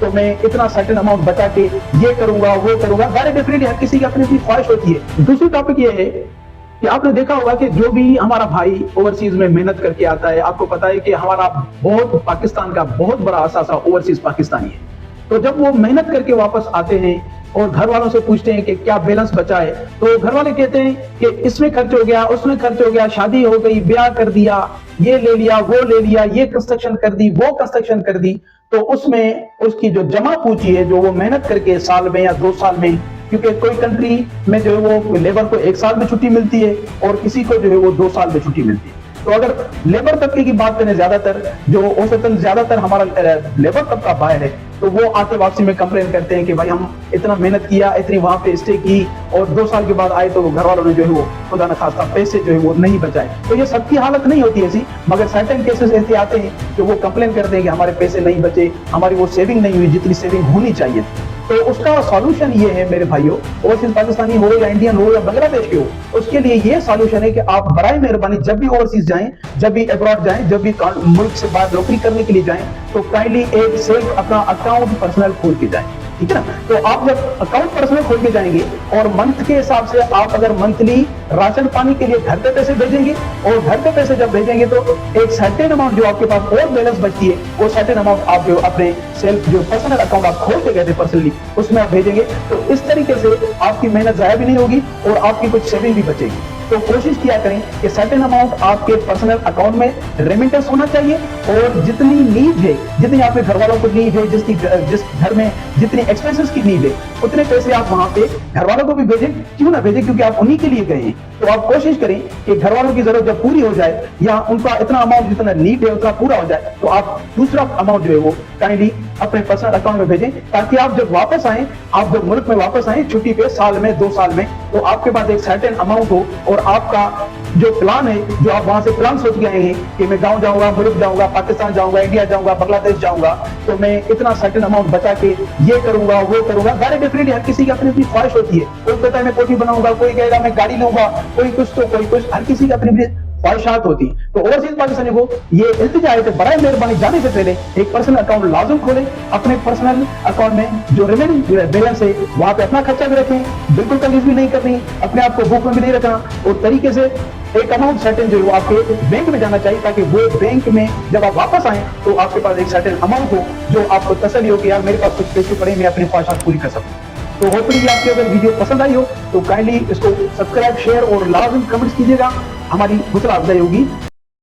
तो मैं इतना सर्टेन अमाउंट बचा के ये करूंगा वो करूंगा। वेरी डेफिनेटली हर किसी की अपनी अपनी ख्वाहिश होती है। दूसरी टॉपिक ये है कि आपने देखा होगा कि जो भी हमारा भाई ओवरसीज में मेहनत करके आता है, आपको पता है कि हमारा बहुत पाकिस्तान का बहुत बड़ा असासा ओवरसीज पाकिस्तानी है। तो जब वो मेहनत करके वापस आते हैं और घर वालों से पूछते हैं कि क्या बैलेंस बचा है, तो घर वाले कहते हैं कि इसमें खर्च हो गया, उसमें खर्च हो गया, शादी हो गई, ब्याह कर दिया, ये ले लिया, वो ले लिया, ये कंस्ट्रक्शन कर दी, वो कंस्ट्रक्शन कर दी। तो उसमें उसकी जो जमा पूंजी है, जो वो मेहनत करके साल में या 2 साल में, क्योंकि कोई कंट्री में जो है वो लेबर को 1 साल में छुट्टी मिलती है और किसी को जो है वो 2 साल में छुट्टी मिलती है। तो अगर लेबर तबके की बात करें, ज्यादातर जो औसतन ज्यादातर हमारा लेबर तबका बाहर है, तो वो आते वापसी में कंप्लेन करते हैं कि भाई हम इतना मेहनत किया, इतनी वहां पे स्टे की और 2 साल के बाद आए तो घर वालों ने जो है वो खुदा न खास्ता पैसे जो है वो नहीं बचाए। तो ये सबकी हालत नहीं होती ऐसी, मगर सर्टेन केसेस ऐसे आते हैं कि वो कंप्लेन करते हैं कि हमारे पैसे नहीं बचे, हमारी वो सेविंग नहीं हुई जितनी सेविंग होनी चाहिए। तो उसका सॉल्यूशन ये है मेरे भाइयों, ओवरसीज पाकिस्तानी हो या इंडियन हो या बांग्लादेश के हो, उसके लिए ये सॉल्यूशन है कि आप बराए मेहरबानी जब भी ओवरसीज जाएं, जब भी अब्रॉड जाएं, जब भी मुल्क से बाहर नौकरी करने के लिए जाएं, तो काइंडली एक सेल्फ अपना अकाउंट पर्सनल खोल के जाएं, ठीक है ना। तो आप जब अकाउंट पर्सनल खोल के जाएंगे और मंथ के हिसाब से आप अगर मंथली राशन पानी के लिए घर पे पैसे भेजेंगे और घर पे पैसे जब भेजेंगे तो एक सर्टेन अमाउंट जो आपके पास और बैलेंस बचती है, वो सर्टेन अमाउंट आप जो अपने सेल्फ जो पर्सनल अकाउंट आप खोल के गए थे पर्सनली, उसमें आप भेजेंगे। तो इस तरीके से आपकी मेहनत जाया भी नहीं होगी और आपकी कुछ सेविंग भी बचेगी। तो कोशिश किया करें कि सर्टेन अमाउंट आपके पर्सनल अकाउंट में रेमिटेंस होना चाहिए और जितनी नीड है, जितनी आपके घर वालों को नीड है, जिस घर में जितनी एक्सपेंसेस की नीड है, उतने पैसे आप वहां पे घर वालों को भी भेजें। क्यों ना भेजें, क्योंकि आप उन्हीं के लिए गए हैं। तो आप कोशिश करें कि घर वालों की जरूरत जब पूरी हो जाए या उनका इतना अमाउंट जितना नीड है उतना पूरा हो जाए, तो आप दूसरा अमाउंट जो है वो काइंडली अपने पर्सनल अकाउंट में भेजें, ताकि आप जब वापस आए, आप जब मुल्क में वापस आए छुट्टी पे साल में 2 साल में, तो आपके पास एक सर्टेन अमाउंट हो और आपका जो प्लान है, जो आप वहां से प्लान सोच के आए हैं कि मैं गाँव जाऊंगा, मुल्क जाऊंगा, पाकिस्तान जाऊंगा, इंडिया जाऊंगा, बांग्लादेश जाऊंगा, तो मैं इतना सर्टेन अमाउंट बचा के ये करूंगा वो करूंगा। वेरी डेफिनेटली हर किसी की अपनी अपनी ख्वाहिश होती है। कोई कहता है मैं कोठी बनाऊंगा, कोई कहेगा मैं गाड़ी लूंगा, कोई कुछ तो कोई कुछ, हर किसी की अपनी अपनी ख्वाहिशात होती। तो ओवरसीज पाकिस्तानी को ये इल्तिजा है कि बराए मेहरबानी जाने से पहले एक पर्सनल अकाउंट लाजम खोलें। अपने पर्सनल अकाउंट में जो रिमेनिंग बैलेंस है वहां पे अपना खर्चा भी रखें, बिल्कुल कंजूस भी नहीं करनी, अपने आप को भूख में भी नहीं रखना, और तरीके से एक अमाउंट सर्टेन जो है वो आपके बैंक में जाना चाहिए, ताकि वो बैंक में जब आप वापस आए तो आपके पास एक सर्टेन अमाउंट हो जो आपको तसल्ली हो कि यार मेरे पास कुछ पैसे पड़े, मैं अपनी ख्वाहिशात पूरी कर सकूं। तो होपफुली आपकी अगर वीडियो पसंद आई हो तो काइंडली इसको सब्सक्राइब, शेयर और लाजम कमेंट्स कीजिएगा, हमारी हौसला अफजाई होगी।